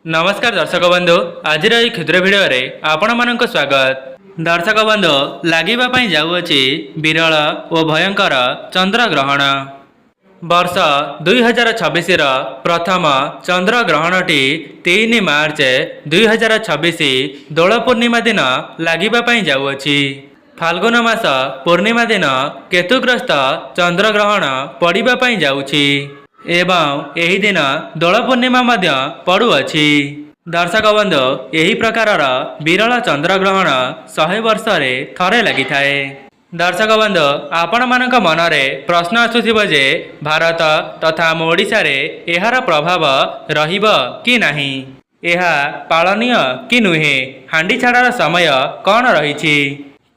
नमस्कार दर्शक बंधु आज क्षुद्र भिडियो आपण मानक स्वागत। दर्शक बंधु लगे जाऊँगी विरल और भयंकर चंद्र ग्रहण। वर्ष 2026 प्रथम चंद्र ग्रहणटी 3 मार्च 2026 दोल पूर्णिमा दिन लगे जाऊँगी। फाल्गुन मास पूर्णिमा दिन केतुग्रस्त चंद्र ग्रहण पड़ापी जाऊँगी एवं यही दिन दोल पूर्णिमा पड़ुअछि। दर्शक बंधु यही प्रकार विरल चंद्र ग्रहण 100 वर्ष थरे लगी थाए। दर्शक बंधु आपण मानक मनरे प्रश्न आसुथिबो जे भारत तथा आम ओडिशा रे एहार प्रभाव रहिबो कि नाही, एहा पालनीय कि नुहे, हांडी छाड़ार समय कौन रही।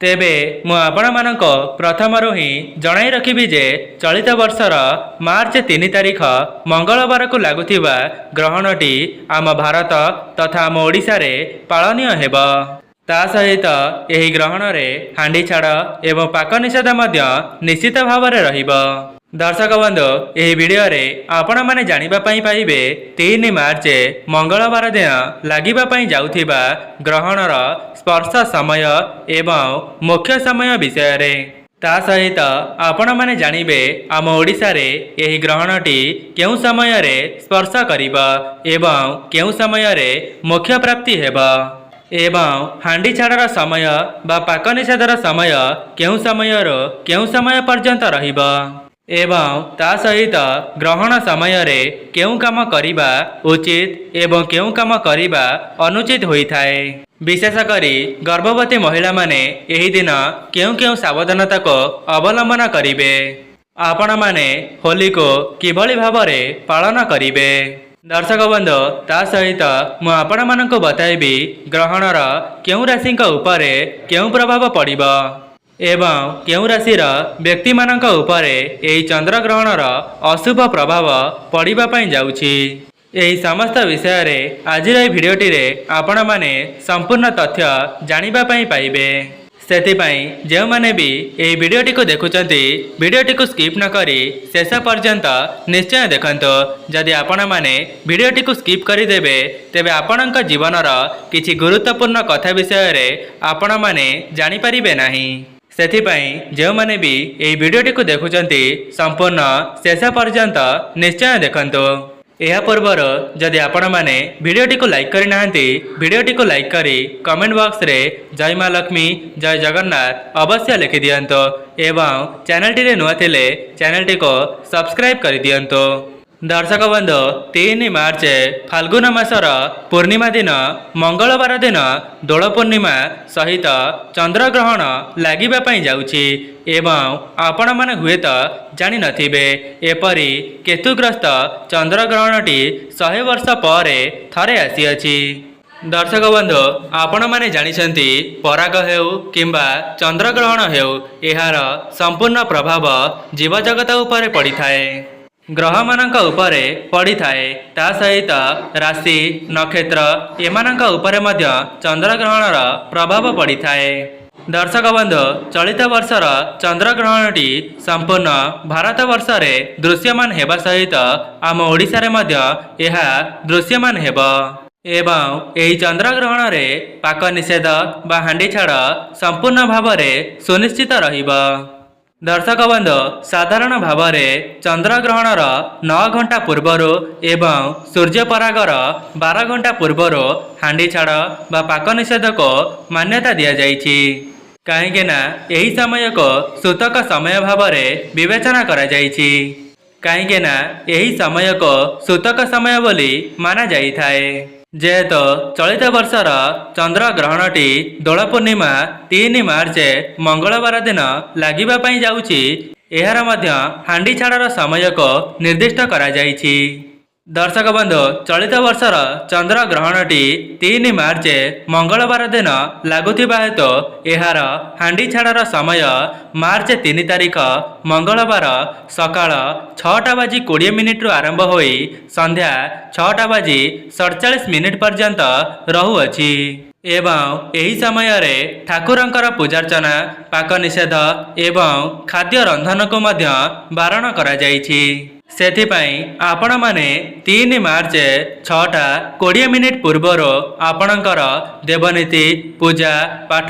तेबे मु आपण मानक प्रथमरु ही जणाई रखिबी जे चलित वर्षर मार्च 3 तारिख मंगलवार को लागुथिबा ग्रहणटी आम भारत तथा आम ओडिशा रे पालनीय हेबो। ता सहित यही ग्रहण रे हांडी छाड़ एवं पाक निषेध मध्य निश्चित भाव में रहिबो। दर्शक बंधु यही वीडियो रे आपण माने जानिबा पई पाइबे 3 मार्च मंगलवार दिन लागिबा जाउथिबा ग्रहणर स्पर्श समय एवं मुख्य समय विषय रे। ता सहित आपण माने जानिबे आम ओडिशा रे यही ग्रहणटी केउ समय रे स्पर्श करिबा एवं केउ समय रे मुख्य प्राप्ति हेबा एवं हांडी छाड़ार समय बा पाक निषेधर समय केउ समय पर्यंत रहिबा एवं ता सहित ग्रहण समय रे केउ काम करिबा उचित एवं केउ काम करिबा अनुचित होई थाए। विशेष करी गर्भवती महिला माने यही दिन केउ केउ सावधानता को अवलंबन करिवे। आपण माने होली को किभली भावरे पालन करिवे। दर्शक बंधु ता सहित मु आपण मानक बताइबी ग्रहणर केउ राशि उपरे केउ प्रभाव पड़िबो एवं केउ राशिर व्यक्ति मानक उपरे एही चंद्र ग्रहणर अशुभ प्रभाव पड़ापी जाउछि। यही समस्त विषय रे आज भिडियोटी रे आपण माने संपूर्ण तथ्य जानिबा पई पाइबे। सेथिपाई जो माने भी यही वीडियोटी को देखुचंती वीडियोटी को स्किप न करी शेष पर्यंत निश्चय देखंतो। जदि आपण माने वीडियोटी को स्किप करिदेबे तेबे आपणक जीवनर किछि गुरुत्वपूर्ण कथा विषय रे आपण माने जानि परिबे नाही। सेथिपाई जो माने भी यही वीडियोटी को देखुचंती संपूर्ण शेष पर्यंत निश्चय देखंतो। यह पूर्वर जदि आपण माने वीडियोटी को लाइक करि नाहंती वीडियोटी को लाइक करी कमेंट बॉक्स रे जय मां लक्ष्मी जय जगन्नाथ अवश्य लिखि दियंतो एवं चैनल टी रे नुआ थिले चैनल टी को सब्सक्राइब करि दियंतो। दर्शक बंधु 3 मार्च फाल्गुन मासर पूर्णिमा दिन मंगलवार दिन दोल पूर्णिमा सहित चंद्र ग्रहण लागिबा जाउछि एवं आपण माने हुएत जानि नथिबे एपरी केतुग्रस्त चंद्र ग्रहणटी 100 वर्ष पर थरे आसीअछि। दर्शक बंधु आपण माने जानिछंती पराग हेउ किंबा चंद्र ग्रहण हेउ एहार संपूर्ण प्रभाव जीव जगत उपरे पड़ी थाए, ग्रह मानक उपरे पड़ी थाए। ता सहित राशि नक्षत्र एमानक उपरे मध्य चंद्र ग्रहणर प्रभाव पड़ी थाए। दर्शक बंधु चलित वर्षर चंद्र ग्रहणटी संपूर्ण भारत वर्ष रे दृश्यमान हेबा सहित आम ओडिशा रे मध्य एहा दृश्यमान हेबा एवं यही चंद्र ग्रहण रे पाक निषेध बा हांडी छाड़ संपूर्ण भाव में सुनिश्चित रहिबा। दर्शक बंधु साधारण भाव में चंद्र ग्रहणर 9 घंटा पूर्वर एवं सूर्य परागर 12 घंटा पूर्वर हांडी छाड़ बा पाक निषेध को मान्यता दिया जाइछि। कहीं ना यही समय को सूतक समय भाव में विवेचना करा जाइछि। कहीं ना यही समय को सूतक समय बोली माना जाई थाए। जेहेतु चलित वर्षर चंद्र ग्रहणटी दोल पूर्णिमा 3 मार्च मंगलवार दिन लागिबा पई जाउछि एहार मध्य हांडी छाड़ार समय को निर्दिष्ट करा जाइछि। दर्शक बंधु चलित वर्षर चंद्र ग्रहणटी 3 मार्च मंगलवार दिन लागुथिबा हेतु एहार हांडी छाड़ार समय मार्च 3 तारिख मंगलवार सकाळ 6:20 आरंभ होई संध्या 6:47 पर्यंत रहुअछि एवं यही समय रे ठाकुरंकर पूजार्चना पाक निषेध एवं खाद्य रंधन को मध्य बारण करा जाइछि। ସେଥିପାଇଁ ଆପଣମାନେ 3 ମାର୍ଚ୍ଚ 6:20 ପୂର୍ବରୁ ଆପଣଙ୍କର ଦେବନୀତି ପୂଜା ପାଠ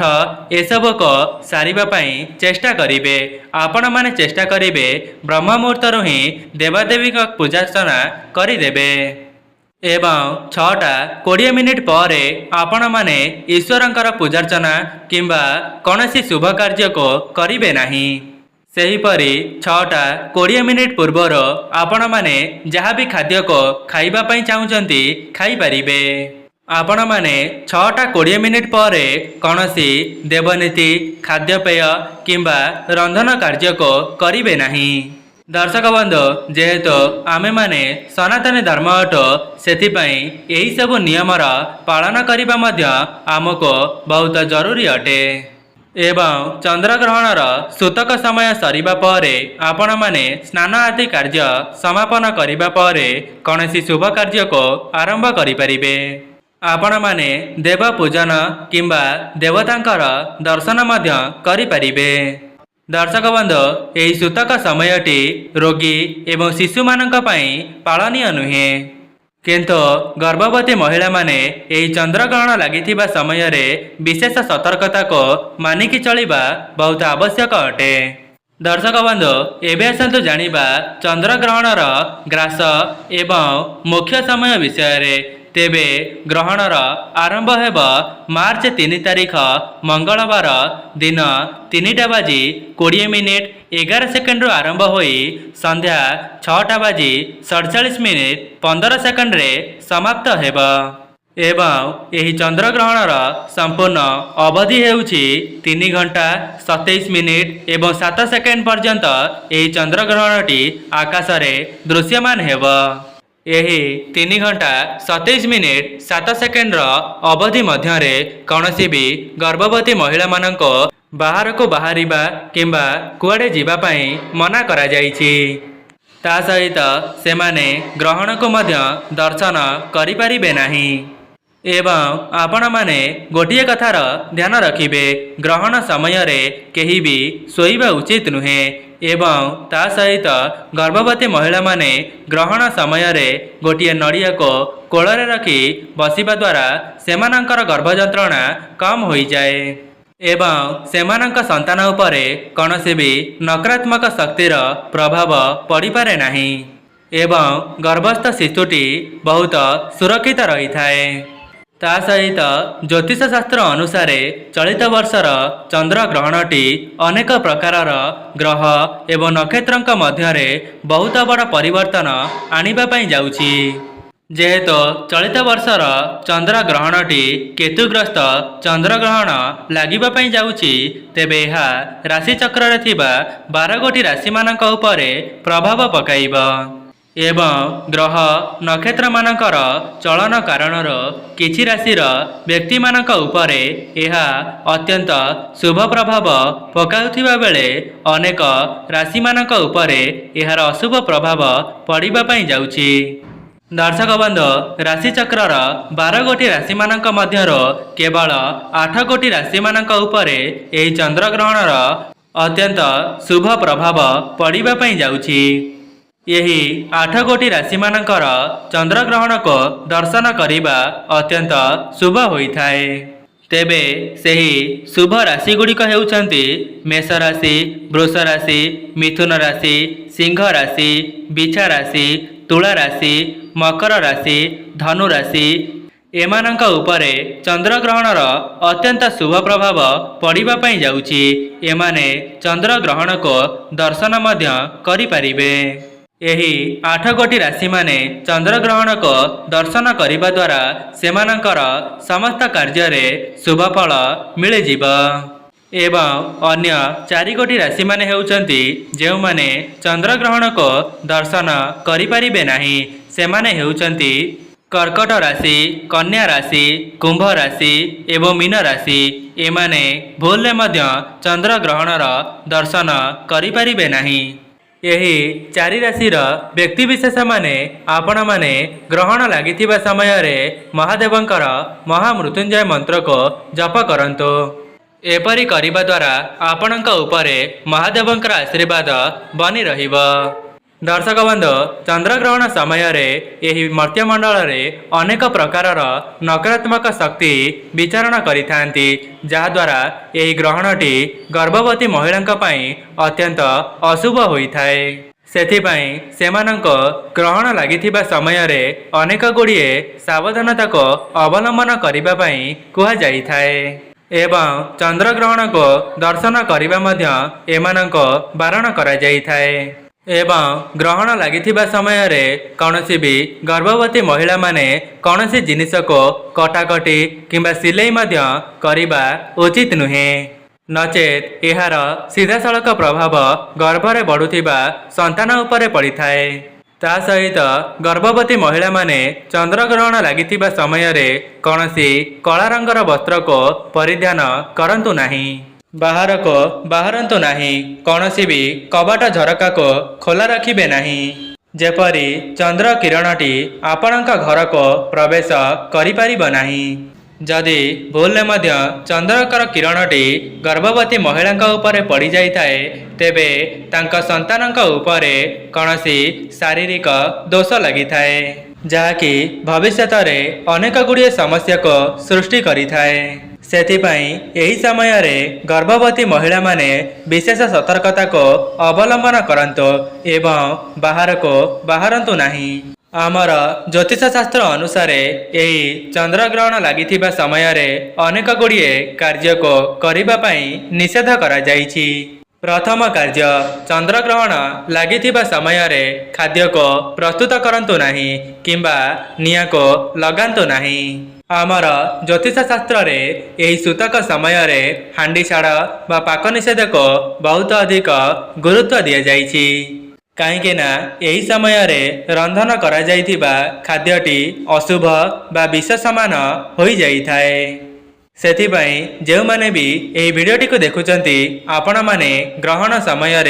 ଏସବୁକୁ ସାରିବା ପାଇଁ ଚେଷ୍ଟା କରିବେ। ଆପଣମାନେ ଚେଷ୍ଟା କରିବେ ବ୍ରହ୍ମ ମୁହୂର୍ତ୍ତରୁ ହିଁ ଦେବାଦେବୀଙ୍କ ପୂଜାର୍ଚ୍ଚନା କରିଦେବେ ଏବଂ 6:20 ପରେ ଆପଣମାନେ ଈଶ୍ୱରଙ୍କର ପୂଜାର୍ଚ୍ଚନା କିମ୍ବା କୌଣସି ଶୁଭ କାର୍ଯ୍ୟକୁ କରିବେ ନାହିଁ। ସେହିପରି 6:20 ପୂର୍ବରୁ ଆପଣମାନେ ଯାହା ବି ଖାଦ୍ୟକୁ ଖାଇବା ପାଇଁ ଚାହୁଁଛନ୍ତି ଖାଇପାରିବେ। ଆପଣମାନେ 6:20 ପରେ କୌଣସି ଦେବନୀତି ଖାଦ୍ୟପେୟ କିମ୍ବା ରନ୍ଧନ କାର୍ଯ୍ୟକୁ କରିବେ ନାହିଁ। ଦର୍ଶକ ବନ୍ଧୁ, ଯେହେତୁ ଆମେମାନେ ସନାତନୀ ଧର୍ମ ଅଟୁ, ସେଥିପାଇଁ ଏହିସବୁ ନିୟମର ପାଳନ କରିବା ମଧ୍ୟ ଆମକୁ ବହୁତ ଜରୁରୀ ଅଟେ ଏବଂ ଚନ୍ଦ୍ରଗ୍ରହଣର ସୂତକ ସମୟ ସରିବା ପରେ ଆପଣମାନେ ସ୍ନାନ ଆଦି କାର୍ଯ୍ୟ ସମାପନ କରିବା ପରେ କୌଣସି ଶୁଭ କାର୍ଯ୍ୟକୁ ଆରମ୍ଭ କରିପାରିବେ। ଆପଣମାନେ ଦେବ ପୂଜନ କିମ୍ବା ଦେବତାଙ୍କର ଦର୍ଶନ ମଧ୍ୟ କରିପାରିବେ। ଦର୍ଶକ ବନ୍ଧୁ, ଏହି ସୂତକ ସମୟଟି ରୋଗୀ ଏବଂ ଶିଶୁମାନଙ୍କ ପାଇଁ ପାଳନୀୟ ନୁହେଁ, କିନ୍ତୁ ଗର୍ଭବତୀ ମହିଳାମାନେ ଏହି ଚନ୍ଦ୍ରଗ୍ରହଣ ଲାଗିଥିବା ସମୟରେ ବିଶେଷ ସତର୍କତାକୁ ମାନିକି ଚଳିବା ବହୁତ ଆବଶ୍ୟକ ଅଟେ। ଦର୍ଶକ ବନ୍ଧୁ, ଏବେ ଆସନ୍ତୁ ଜାଣିବା ଚନ୍ଦ୍ରଗ୍ରହଣର ଗ୍ରାସ ଏବଂ ମୁଖ୍ୟ ସମୟ ବିଷୟରେ। ତେବେ ଗ୍ରହଣର ଆରମ୍ଭ ହେବ ମାର୍ଚ୍ଚ 3 ତାରିଖ ମଙ୍ଗଳବାର ଦିନ 3:20:11 ଆରମ୍ଭ ହୋଇ ସନ୍ଧ୍ୟା 6:47:15 ସମାପ୍ତ ହେବ ଏବଂ ଏହି ଚନ୍ଦ୍ରଗ୍ରହଣର ସମ୍ପୂର୍ଣ୍ଣ ଅବଧି ହେଉଛି 3 ଘଣ୍ଟା 27 ମିନିଟ୍ ଏବଂ 7 ସେକେଣ୍ଡ ପର୍ଯ୍ୟନ୍ତ ଏହି ଚନ୍ଦ୍ରଗ୍ରହଣଟି ଆକାଶରେ ଦୃଶ୍ୟମାନ ହେବ। ଏହି 3 ଘଣ୍ଟା 27 ମିନିଟ୍ 7 ସେକେଣ୍ଡର ଅବଧି ମଧ୍ୟରେ କୌଣସି ବି ଗର୍ଭବତୀ ମହିଳାମାନଙ୍କୁ ବାହାରକୁ ବାହାରିବା କିମ୍ବା କୁଆଡ଼େ ଯିବା ପାଇଁ ମନା କରାଯାଇଛି। ତା ସହିତ ସେମାନେ ଗ୍ରହଣକୁ ମଧ୍ୟ ଦର୍ଶନ କରିପାରିବେ ନାହିଁ ଏବଂ ଆପଣମାନେ ଗୋଟିଏ କଥାର ଧ୍ୟାନ ରଖିବେ, ଗ୍ରହଣ ସମୟରେ କେହି ବି ଶୋଇବା ଉଚିତ ନୁହେଁ ଏବଂ ତା ସହିତ ଗର୍ଭବତୀ ମହିଳାମାନେ ଗ୍ରହଣ ସମୟରେ ଗୋଟିଏ ନଡ଼ିଆକୁ କୋଳରେ ରଖି ବସିବା ଦ୍ୱାରା ସେମାନଙ୍କର ଗର୍ଭ ଯନ୍ତ୍ରଣା କମ୍ ହୋଇଯାଏ ଏବଂ ସେମାନଙ୍କ ସନ୍ତାନ ଉପରେ କୌଣସି ବି ନକାରାତ୍ମକ ଶକ୍ତିର ପ୍ରଭାବ ପଡ଼ିପାରେ ନାହିଁ ଏବଂ ଗର୍ଭସ୍ଥ ଶିଶୁଟି ବହୁତ ସୁରକ୍ଷିତ ରହିଥାଏ। ତା ସହିତ ଜ୍ୟୋତିଷ ଶାସ୍ତ୍ର ଅନୁସାରେ ଚଳିତ ବର୍ଷର ଚନ୍ଦ୍ରଗ୍ରହଣଟି ଅନେକ ପ୍ରକାରର ଗ୍ରହ ଏବଂ ନକ୍ଷତ୍ରଙ୍କ ମଧ୍ୟରେ ବହୁତ ବଡ଼ ପରିବର୍ତ୍ତନ ଆଣିବା ପାଇଁ ଯାଉଛି। ଯେହେତୁ ଚଳିତ ବର୍ଷର ଚନ୍ଦ୍ରଗ୍ରହଣଟି କେତୁଗ୍ରସ୍ତ ଚନ୍ଦ୍ରଗ୍ରହଣ ଲାଗିବା ପାଇଁ ଯାଉଛି, ତେବେ ଏହା ରାଶିଚକ୍ରରେ ଥିବା 12 ଗୋଟି ରାଶିମାନଙ୍କ ଉପରେ ପ୍ରଭାବ ପକାଇବ ଏବଂ ଗ୍ରହ ନକ୍ଷତ୍ରମାନଙ୍କର ଚଳନ କାରଣରୁ କିଛି ରାଶିର ବ୍ୟକ୍ତିମାନଙ୍କ ଉପରେ ଏହା ଅତ୍ୟନ୍ତ ଶୁଭ ପ୍ରଭାବ ପକାଉଥିବା ବେଳେ ଅନେକ ରାଶିମାନଙ୍କ ଉପରେ ଏହାର ଅଶୁଭ ପ୍ରଭାବ ପଡ଼ିବା ପାଇଁ ଯାଉଛି। ଦର୍ଶକ ବନ୍ଧୁ, ରାଶିଚକ୍ରର 12 ଗୋଟି ରାଶିମାନଙ୍କ ମଧ୍ୟରୁ କେବଳ 8 ଗୋଟି ରାଶିମାନଙ୍କ ଉପରେ ଏହି ଚନ୍ଦ୍ରଗ୍ରହଣର ଅତ୍ୟନ୍ତ ଶୁଭ ପ୍ରଭାବ ପଡ଼ିବା ପାଇଁ ଯାଉଛି। ଏହି 8 ଗୋଟି ରାଶିମାନଙ୍କର ଚନ୍ଦ୍ରଗ୍ରହଣକୁ ଦର୍ଶନ କରିବା ଅତ୍ୟନ୍ତ ଶୁଭ ହୋଇଥାଏ। ତେବେ ସେହି ଶୁଭ ରାଶିଗୁଡ଼ିକ ହେଉଛନ୍ତି ମେଷ ରାଶି, ବୃଷ ରାଶି, ମିଥୁନ ରାଶି, ସିଂହ ରାଶି, ବିଛା ରାଶି, ତୁଳା ରାଶି, ମକର ରାଶି, ଧନୁ ରାଶି। ଏମାନଙ୍କ ଉପରେ ଚନ୍ଦ୍ରଗ୍ରହଣର ଅତ୍ୟନ୍ତ ଶୁଭ ପ୍ରଭାବ ପଡ଼ିବା ପାଇଁ ଯାଉଛି। ଏମାନେ ଚନ୍ଦ୍ରଗ୍ରହଣକୁ ଦର୍ଶନ ମଧ୍ୟ କରିପାରିବେ। ଏହି 8 ଗୋଟି ରାଶିମାନେ ଚନ୍ଦ୍ରଗ୍ରହଣକୁ ଦର୍ଶନ କରିବା ଦ୍ୱାରା ସେମାନଙ୍କର ସମସ୍ତ କାର୍ଯ୍ୟରେ ଶୁଭଫଳ ମିଳିଯିବ ଏବଂ ଅନ୍ୟ 4 ଗୋଟି ରାଶିମାନେ ହେଉଛନ୍ତି ଯେଉଁମାନେ ଚନ୍ଦ୍ରଗ୍ରହଣକୁ ଦର୍ଶନ କରିପାରିବେ ନାହିଁ। ସେମାନେ ହେଉଛନ୍ତି କର୍କଟ ରାଶି, କନ୍ୟା ରାଶି, କୁମ୍ଭ ରାଶି ଏବଂ ମୀନ ରାଶି। ଏମାନେ ଭୁଲରେ ମଧ୍ୟ ଚନ୍ଦ୍ରଗ୍ରହଣର ଦର୍ଶନ କରିପାରିବେ ନାହିଁ। ଏହି 4 ରାଶିର ବ୍ୟକ୍ତିବିଶେଷମାନେ ଆପଣମାନେ ଗ୍ରହଣ ଲାଗିଥିବା ସମୟରେ ମହାଦେବଙ୍କର ମହାମୃତ୍ୟୁଞ୍ଜୟ ମନ୍ତ୍ରକୁ ଜପ କରନ୍ତୁ। ଏପରି କରିବା ଦ୍ୱାରା ଆପଣଙ୍କ ଉପରେ ମହାଦେବଙ୍କର ଆଶୀର୍ବାଦ ବନି ରହିବ। दर्शक बंधु चंद्रग्रहण समय यही मर्त्यमंडल अनेक प्रकार नकारात्मक शक्ति विचारण करिथांती जहाद्वारा यही ग्रहणटी गर्भवती महिला अत्यंत अशुभ होइथाए। सेथिपाई सेमानंको ग्रहण लागिथिबा समय अनेक गुड़िए सावधानता को अवलंबन करिबा पई कुहा जाइथाए एवं चंद्रग्रहण को दर्शन करिबा मध्य एमानंको बारण करा जाइथाए एवं ग्रहण लागिथिबा समय कौनसी भी गर्भवती महिला माने कौनसी जिनिस को कटाकटी किंबा सिलाई मध्य करिबा उचित नुहे नचेत एहार सीधासलख प्रभाव गर्भरे बढ़ुथिबा संतान उपरे पड़िथाए। ता सहित गर्भवती महिला माने चंद्रग्रहण लागिथिबा समय कौनसी कला रंगर वस्त्र को परिधान करंतु नाही बाहर को बाहरंतु नाही कौनसी भी कबाट झरका को खोला रखिबे नाही जेपरी चंद्र किरणटी आपणक घर को प्रवेश करि परिबो नाही। जदि भूलने मध्य चंद्रकर किरणटी गर्भवती महिला उपरे पड़ जाए तेबे तांका संतानक उपरे कौनसी शारीरिक दोष लगी थाए जहाँकि भविष्यत अनेक गुड़िए समस्या को सृष्टि करिथाए। सेथिपाई यही समय गर्भवती महिला माने विशेष सतर्कता को अवलंबन करंतु एवं बाहर को बाहरंतु नाही। आमर ज्योतिष शास्त्र अनुसार यही चंद्रग्रहण लागिथिबा समय अनेक गुड़िए कार्य को करिबा पई निषेध करा जाइछि। प्रथम कार्य चंद्रग्रहण लागिथिबा समय खाद्य को प्रस्तुत करंतु नाही किंबा निया को लगांतु नाही। आमर ज्योतिष शास्त्र यही सूतक समय हांडीशाड़ बा पाक निषेध को बहुत अधिक गुरुत्व दि जाइछि कहीं यही समय रंधन करा जाइथिबा खाद्यटी अशुभ बा विष समान होई जाइथाए। सेथिपाई जो माने भी यही वीडियोटी को देखुचंती आपण माने ग्रहण समय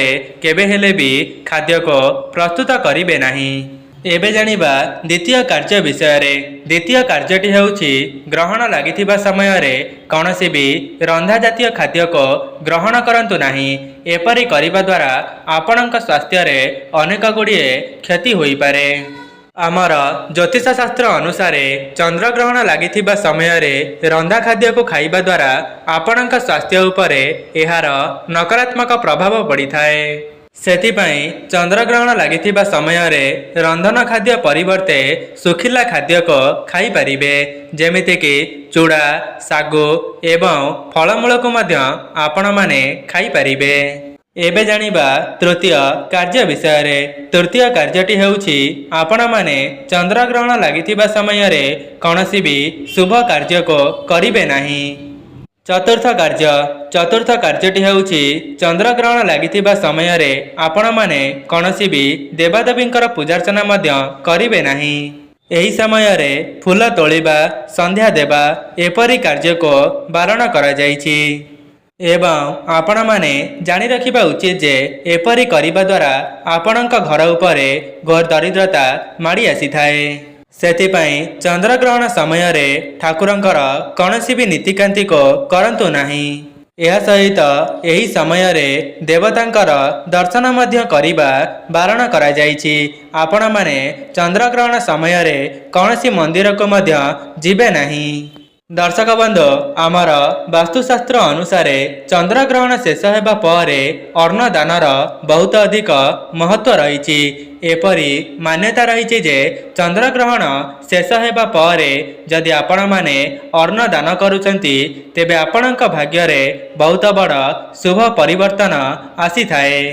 केबे हेले भी खाद्य को प्रस्तुत करिबे नाही। एबे जानिबा द्वितीय कार्य विषय रे। द्वितीय कार्यटी हेउछि ग्रहण लागिथिबा समय कौनसी भी रंधा जातीय खाद्य को ग्रहण करंतु नाही। एपरि करिबा द्वारा आपणक स्वास्थ्य रे अनेक गुड़िए क्षति होई पारे। आमर ज्योतिष शास्त्र अनुसार चंद्रग्रहण लागिथिबा समय रंधा खाद्य को खाइबा द्वारा आपणक स्वास्थ्य उपरे एहार नकारात्मक प्रभाव पड़िथाए। सेथिपाई चंद्रग्रहण लागिथिबा समय रंधन खाद्य परिवर्ते सुखिला खाद्य को खाई परिबे जेमिति कि चूड़ा सागु एवं फलमूल को मध्य आपण माने खाई परिबे। एबे जानिबा तृतीय कार्य विषय रे। तृतीय कार्यटी हेउछि आपण माने चंद्रग्रहण लागिथिबा समय कौनसी भी शुभ कार्य को करिबे नाही। चतुर्थ कार्यटी हेउछि चंद्रग्रहण लागिथिबा समय आपण माने कौनसी भी देवादेवींकर पूजार्चना मध्य करिबे नाही। एही समय फूल तोलिबा संध्या देबा एपरि कार्य को बारण करा जाइछि एवं आपण माने जानि रखिबा उचित जे एपरि करिबा द्वारा आपणक घर उपरे घोर दरिद्रता माड़ी आसीथाए। सेथिपाई चंद्रग्रहण समय ठाकुरंकर कौनसी भी नीतिकांति को करंतु नाही। यह सहित यही समय देवतांकर दर्शन मध्य करिबा बारण करा जाइछि। आपण माने चंद्रग्रहण समय कौनसी मंदिर को मध्य जिबे नाही। दर्शक बंधु आमर वास्तुशास्त्र अनुसार चंद्रग्रहण शेष हेबा परे अन्न दानर बहुत अधिक महत्व रही। एपरी मान्यता रही जे चंद्रग्रहण शेष हेबा परे जदि आपण माने अन्न दान करुचंती तेबे आपणक भाग्य रे बहुत बड़ शुभ परिवर्तन आसी थाए।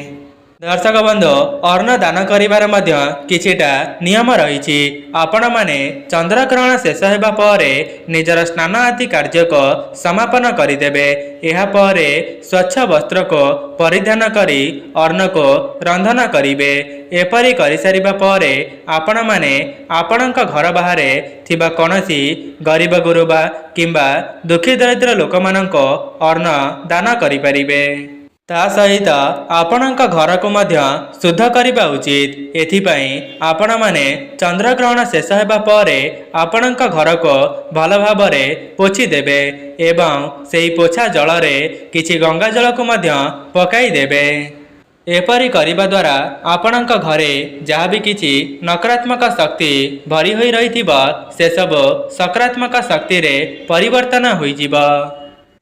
दर्शक बंधु अन्न दान करिबार मध्य किछिटा नियम रही। आपण माने चंद्रग्रहण शेष हेबा परे निजर स्नान आदि कार्य को समापन करिदेबे। एहा परे स्वच्छ वस्त्र को परिधान करी अन्न को रंधन करिबे। एपरि करि सारिबा परे आपण माने आपणक घर बाहरे थिबा कोनोसी गरीब गुरुबा किंबा दुखी दरिद्र लोकमानंको अन्न दान करि परिबे। ता सहित आपणक घर को मध्य शुद्ध करबा उचित। एथिपाई आपण माने चंद्रग्रहण शेष हेबा परे आपणक घर को भल भाबरे पोछि देबे एवं सेही पोछा जल रे किछि गंगा जल को मध्य पकाई देबे। एपरी करिबा द्वारा आपणक घरे जहाँ भी किछि नकारात्मक शक्ति भरी होई रहिथिबा से सब सकारात्मक शक्ति रे परिवर्तन होई जिबा।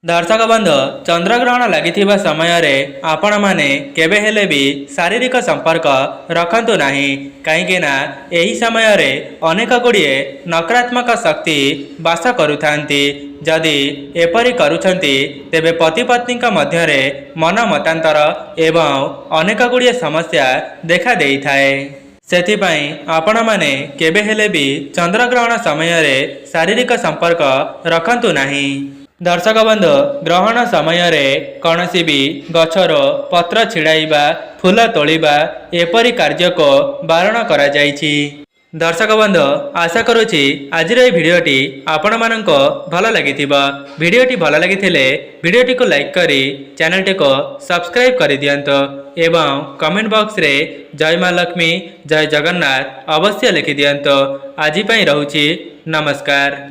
दर्शक बंधु चंद्रग्रहण लगिथिबा समय रे आपण माने केबे हेले भी शारीरिक संपर्क रखंतु नाही कहीं ना एही समय रे अनेक गुड़िए नकारात्मक शक्ति बास करुथांती। जदि एपरी करुछंती तेबे पति पत्नी मध्य रे मन मतांतर एवं अनेक गुड़िए समस्या देखा देई थाए। सेथिपाई आपण माने केबे हेले भी चंद्रग्रहण समय रे शारीरिक संपर्क रखंतु नाही। दर्शक बंधु ग्रहण समय रे कौनसी भी गछर पत्र छिड़ाइबा फूल तोलिबा एपरी कार्य को बारण करा जाइछि। दर्शक बंधु आशा करुछि आजिर ए भिडियोटी आपण माननको भल लागिथिबा। भिडियोटी भल लागिथिले भिडियोटी को लाइक करी चैनलटी को सब्सक्राइब करि दियंतो एवं कमेंट बॉक्स रे जय मां लक्ष्मी जय जगन्नाथ अवश्य लिखि दियंतो। आजि पई रहउछि नमस्कार।